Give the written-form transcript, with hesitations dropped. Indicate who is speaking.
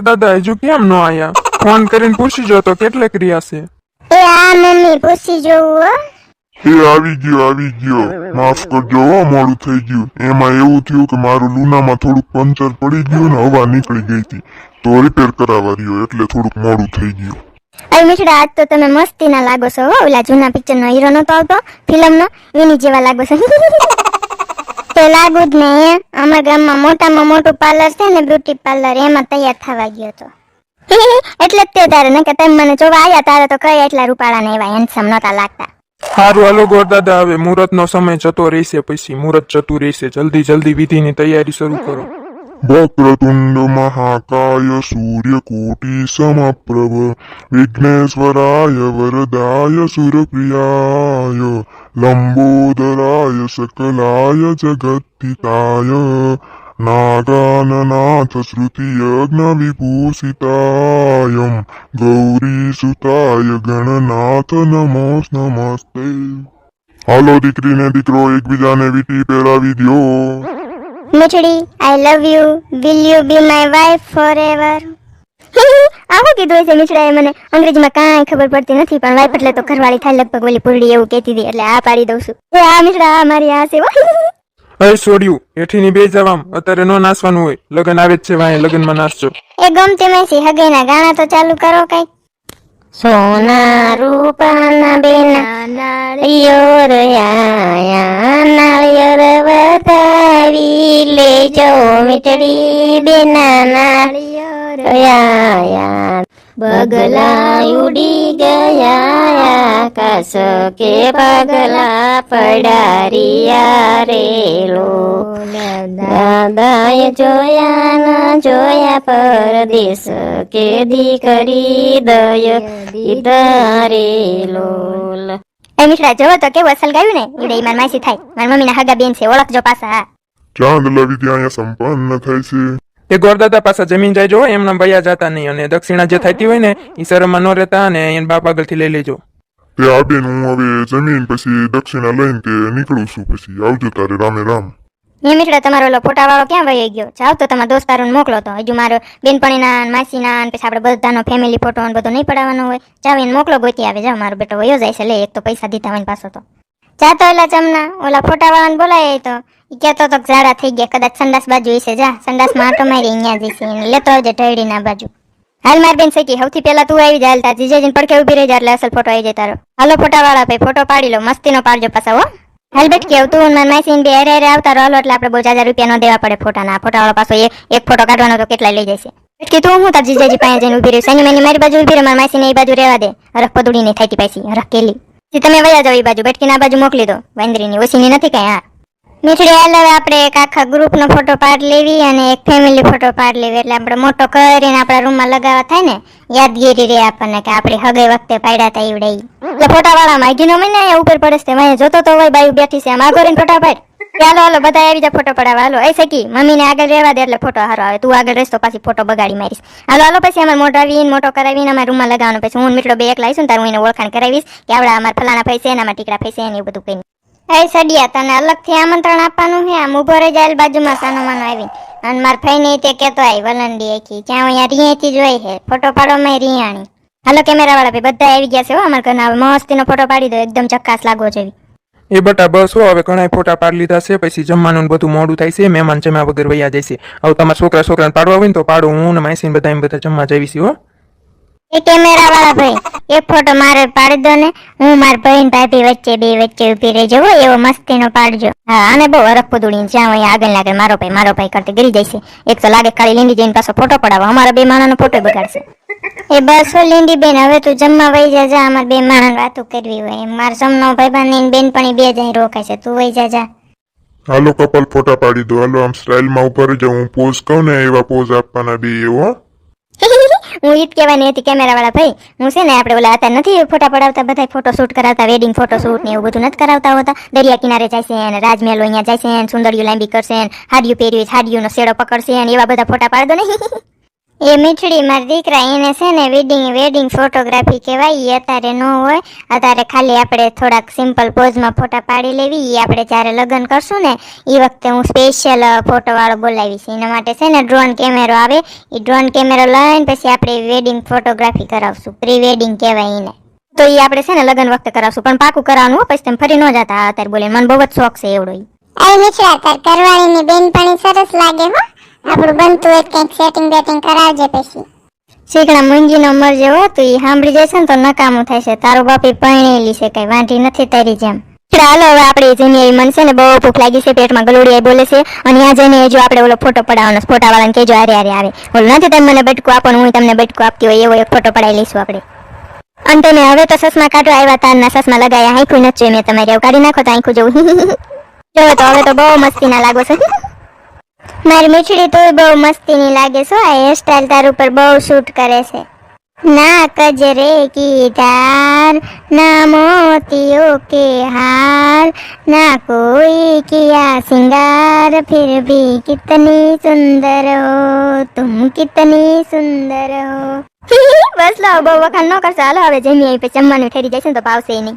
Speaker 1: દાદા હજુ કેમ નો આયા? ફોન કરીને પૂછી જો તો કેટલેક રહ્યા છે.
Speaker 2: એ આ મમ્મી પૂછી જોવું હો.
Speaker 3: એ આવી ગયો માફ કરજો હો, મોડું થઈ ગયું. એમાં એવું થયું કે મારું લુનામાં થોડુંક પંચર પડી ગયું ને હવા નીકળી ગઈ હતી, તો રિપેર કરાવવા રહ્યો એટલે થોડુંક મોડું થઈ ગયું.
Speaker 2: અરે મિશ્રા, આજ તો તમે મસ્તીના લાગો છો હો. ઓલા જૂના પિક્ચરનો હીરો નતો આવતો ફિલ્મનો, એની જેવા લાગો છો. તે લાગુ જ ને. અમારા ગામમાં મોટામાં મોટું પાર્લર છે ને, બ્યુટી પાર્લર, એમાં તૈયાર થવા ગયો તો. એટલે જ તે તારે ને કે તમે મને જોવા આયા તારે તો કઈ એટલા રૂપાળા ને એવા હેન્ડસમ નતા લાગતા.
Speaker 1: હારું હાલો ગોરદાદા, હવે મુહૂર્તનો સમય જતો રહેશે, પછી મુહૂર્ત જતું રહેશે. જલ્દી વિધિની તૈયારી શરૂ કરો.
Speaker 3: વક્રતુંડ મહાકાય સૂર્યકોટિ સમપ્રભ વિઘ્નેશ્વરાય વરદાય સુરપ્રિયાય લંબોદરાય સકલાય જગત્તિતાય નાગાનનાથ શ્રુતિયજ્ઞ વિભૂષિતાયમ ગૌરીસુતાય ગણનાથ નમસ્તે. હાલો દીકરી ને દીકરો એકબીજાને વીટી પહેરાવી દ્યો.
Speaker 2: મીઠડી, I love you. Will you be my wife forever? આવું કીધું છે મીઠડાએ મને. અંગ્રેજીમાં કાંઈ ખબર પડતી નથી, પણ વાઇફ એટલે તો ઘરવાળી થાય લગભગ. ઓલી પૂરડી એવું કહેતી હતી એટલે આ પાડી દઉં છું. એ આ મીઠડા મારી આ છે.
Speaker 1: અરે છોડ્યું, એઠીની બે જવામ અત્યારે નો નાસવાનું હોય. લગન આવે જ છે, વાંહે લગનમાં નાસજો.
Speaker 2: એ ગમતી મેસી હગઈના ગાણા તો ચાલુ કરો કઈક. સોના રૂપાના બેના નાળિયો રયા નાળિયો વધાવી લેજો મીઠડી બેના નાળિયો રયા બગલા ઉડી ગયા આકાશ કે પગલા પડારિયા રેલો દાદાએ જોયા ના જોયા પરદેશ કે દીકરી દય દીધારેલો. એ મિશ્રા જોવો તો કેવું અસલ ગાયું ને. ઈડે માર માસી થાય, માર મમ્મીના હગા બેન છે, ઓળખજો પાછા.
Speaker 3: ચાંદ લવી ત્યાં સંપન્ન થાય છે.
Speaker 1: એ ગોરદાદા પાછા જમીન જાય જો, એમના ભૈયા જતા નહીં. અને દક્ષિણા જે થતી હોય ને એ શરમમાં ન રહેતા, અને એને બાપ આગળથી લઈ લેજો.
Speaker 3: તે આ બેન હું હવે જમીન પછી દક્ષિણા લઈને તે નીકળું છું, પછી આવજો તારે રામે રામ.
Speaker 2: એ મિશ્રા તમારો ઓલો ફોટા વાળો ક્યાં વહી ગયો? જાવ તો તમારા દોસ્તારોને મોકલો તો. હજુ મારો બેનપણીના માસીના પછી આપણે બધાનો ફેમિલી ફોટો ને બધો નહીં પડાવવાનો હોય. જાવ એને મોકલો, ગોતી આવે. જાવ, મારો બેટો વયો જાય છે. લે, એક તો પૈસા દીધા હોય પાછો તો. જાતો ઓલા ચમના ઓલા ફોટા વાળાને બોલાય તો ઈ કહેતો તો ઝાડા થઈ ગયા, કદાચ સંડાસ બાજુ હશે. જા સંડાસમાં આટો મારી અહીંયા જઈશે, એને લેતો આવજે ઢળીના બાજુ. હાલ માર બેન સકી, સૌથી પહેલા તું આવી જા. હાલતા જીજાજીને પડખે ઉભી રહી જા એટલે અસલ ફોટો આવી જાય તારો. હાલો ફોટા વાળા ભાઈ, ફોટો પાડી લો, મસ્તીનો પાડજો પાછા હો. હાલ બેટ કેવું તું માર માસીને બે હારે આવતા રહો એટલે આપણે બહુ 1000 રૂપિયા નો દેવા પડે ફોટાના. ફોટા વાળો પાછો એક ફોટો કાઢવાનો તો કેટલા લઈ જશે. કે તું હું તાર જીજાજી પાસે જઈને ઉભી રહી. શની મેની મારી બાજુ ઉભી રહે, માર માસીને એ બાજુ રહેવા દે. હરખ પદુડી નહીં થાતી પાછી, હરખ કેલી. તમે વયા જાવ એ બાજુ, બેટકીના બાજુ મોકલી દો. વાંદરીની ઓછીની નથી કઈ. હા મીઠડી, હાલ હવે આપણે એક આખા ગ્રુપનો ફોટો પાડ લેવી અને એક ફેમિલી ફોટો પાડ લેવી, એટલે આપણે મોટો કરીને આપણા રૂમમાં લગાવવા થાય ને, યાદગીરી રે આપણને કે આપણે હગઈ વખતે પાડ્યા હતા ઈવડે. એટલે ફોટા વાળા માગીનો મહિને અહીંયા ઉપર પડે છે. મેં જોતો તો હોય બાયું બેઠી છે, આમ આગળ ફોટા પાડ. ચાલો હાલો બધા આવી જા ફોટો પડાવવા. હાલો એ સકી મમ્મીને આગળ રહેવા દે એટલે ફોટો સારો આવે. તું આગળ રહેશ તો પાછી ફોટો બગાડી મારીશ. હાલો હાલો પછી અમારે મોઢાવીને મોટો કરાવીને અમારા રૂમમાં લગાવવાનો. પછી હું મીઠડો બે એક લાવીશું તારું એને ઓળખાણ કરાવીશ કે આવડા અમારા ફલાણા પૈસે એનામાં ટીકડા પૈસે ને એવું બધું કહીને. એ સડિયા, તને અલગથી આમંત્રણ આપવાનું છે. આમ ઉભો રહી જાય બાજુમાં સાનો માનો આવી. અને માર ફઈને તે કેતો આવી વલંડી આખી ક્યાં અહીંયા રિયાથી જોઈ છે ફોટો પાડવામાં રિયાણી. હાલો કેમેરા વાળા ભાઈ બધા આવી ગયા છે હો અમારા ઘરના. હવે મસ્તીનો ફોટો પાડી દો, એકદમ ચક્કાસ લાગવો જોઈએ.
Speaker 1: એ બટા બસ હો, હવે ઘણા ફોટા પાડી લીધા છે. પછી જમવાનું બધું મોડું થાય છે, મહેમાન જમ્યા વગર વૈયા જાય છે. હવે તમારા છોકરાને પાડવા હોય ને તો પાડો. હું ને માસીને બધા જમવા જઈશી હો.
Speaker 2: એ કેમેરા વાળા ભાઈ એક ફોટો મારે પાડી દો ને. હું માર ભાઈ ભાભી વચ્ચે બે વચ્ચે ઉભી રહી જવો એવો મસ્તીનો પાડજો. હા અને બહુ હરખ પદુડીને જ્યાં અહીંયા આગળ લાગે મારો ભાઈ કરતી ગરી જાય છે. એક તો લાગે ખાલી લીંડી જઈને પાછો ફોટો પડાવવા, અમારા બે માણાનો ફોટો બગાડશે. એ બસ લીંડી બેન, હવે તું જમવા વહી જા. અમારે બે માણસ વાતું કરવી હોય એમ. મારા સમનો ભાઈબાંધ બેનપણી બે જઈ રોકાય છે, તું વહી જા.
Speaker 3: હાલો કપલ ફોટા પાડી દો. હાલો આમ સ્ટાઇલમાં ઉપર રહી જાઉં. હું પોઝ કહું ને એવા પોઝ આપવાના બે એવો.
Speaker 2: હું ઈદ કહેવાની હતી કેમેરા વાળા ભાઈ. હું છે ને આપણે ઓલા અત્યારે નથી ફોટા પડાવતા, બધા ફોટો શૂટ કરાવતા, વેડિંગ ફોટો શૂટ ને એવું બધું નથી કરાવતા હોતા. દરિયા કિનારે જાય છે ને, રાજમહેલ અહીંયા જાય છે ને, સુંદરીઓ લાંબી કરશે ને, હાડિયું પહેરવી હાડિયુંનો શેડો પકડશે ને, એવા બધા ફોટા પાડી દો ને. એ મીઠડી મારા દીકરા એને છે ને વેડિંગ ફોટોગ્રાફી કહેવાય. ઈ અત્યારે ન હોય, અત્યારે ખાલી આપણે થોડાક સિમ્પલ પોઝમાં ફોટા પાડી લેવી. ઈ આપણે જ્યારે લગ્ન કરશું ને એ વખતે હું સ્પેશિયલ ફોટો વાળો બોલાવીશ. એના માટે છે ને ડ્રોન કેમેરો આવે, એ ડ્રોન કેમેરો લઈને પછી આપણે વેડિંગ ફોટોગ્રાફી કરાવશું. પ્રી વેડિંગ કહેવાય એને. તો એ આપણે છે ને લગ્ન વખતે કરાવશું, પણ પાકું કરવાનું હો, પછી તમે ફરી ન જતા અત્યારે બોલે. મને બહુ જ શોખ છે એવડો ઈ.
Speaker 4: અરે મિત્રા, તાર ઘરવાળીની બેનપણી સરસ લાગે હો. આપણું બનતું હોય કંઈક સેટિંગ બેટિંગ કરાવજે પછી.
Speaker 2: શીખણા મૂંગીનો મરજે હો, તો એ સાંભળી જાય છે ને તો નકામું થાય છે. તારો બાપી પરણેલી છે, કઈ વાંઢી નથી તારી જેમ. હાલો હવે આપણે જઈને મન છે ને બહુ ભૂખ લાગી છે, પેટમાં ગલુડી બોલે છે. અને ત્યાં જઈને જો આપણે ઓલો ફોટો પડાવવાનો, ફોટા વાળાને કહેજો હારે આવે. ઓલો નથી તમે મને બટકું આપો, હું તમને બટકું આપતી હોય એવો એક ફોટો પડાવી લઈશું આપણે. અને તમે હવે તો સસમા કાઢવા આવ્યા, તારના સસમા લગાયા, આંખું નથી મેં તમારે એવું કાઢી નાખો તો આંખું જવું. જો તો હવે તો બહુ મસ્તીના લાગો છો. મારી મીઠડી તો બહુ મસ્તીની લાગે છે. આ હેરસ્ટાઈલ તાર ઉપર બહુ શૂટ કરે છે. ના કજરે કી ધાર, ના મોતીઓ કે હાર, ના કોઈ કિયા सिंगार, फिर भी कितनी सुंदर हो तुम, कितनी सुंदर हो. બસ લો, બહુ વખાણ ન કરશો. હાલો હવે જમીએ, પછી જમવાનું ઠરી જાય છે ને તો ભાવશે નહીં.